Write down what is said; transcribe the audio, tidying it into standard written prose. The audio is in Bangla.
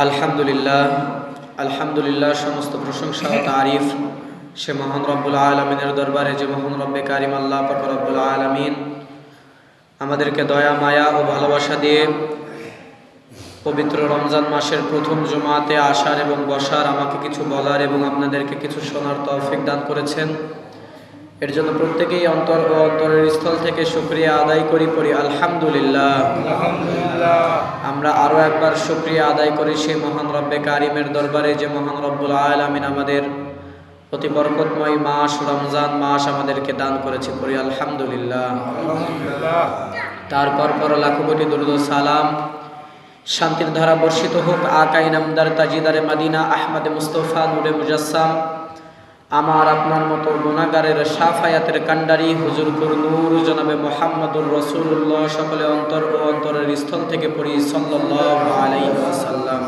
আলহামদুলিল্লাহ আলহামদুলিল্লাহ সমস্ত প্রশংসা ও তারিফ সে মহান রব্বুল আলামিনের দরবারে যে মহান রব্বে কারিম আল্লাহ পাক রব্বুল আলামিন আমাদেরকে দয়া মায়া ও ভালোবাসা দিয়ে পবিত্র রমজান মাসের প্রথম জুমাতে আসার এবং বসার, আমাকে কিছু বলার এবং আপনাদেরকে কিছু শোনার তৌফিক দান করেছেন। এর জন্য প্রত্যেকেই অন্তর ও অন্তরের স্থল থেকে শুকরিয়া আদায় করি আলহামদুলিল্লাহ। আমরা আরও একবার শুকরিয়া আদায় করি সেই মহান রব্বে কারিমের দরবারে যে মহান রব্বুল আলামিন আমাদের অতি বরকতময় মাস রমজান মাস আমাদেরকে দান করেছে, করি আলহামদুলিল্লাহ। তারপর লাখো কোটি দরুদ ও সালাম শান্তির ধারা বর্ষিত হোক আকা ইনামদার তাজিদারে মদিনা আহমদে মুস্তফা নূরে মুজাসসাম, আমার আপনার মতো গুনাহগারের শাফায়াতের কান্ডারি হুজুরপুর নূর জনাবে মুহাম্মদুর রাসূলুল্লাহ। সকলে অন্তর ও অন্তরের স্থল থেকে পড়ি সাল্লাল্লাহু আলাইহি ওয়াসাল্লাম।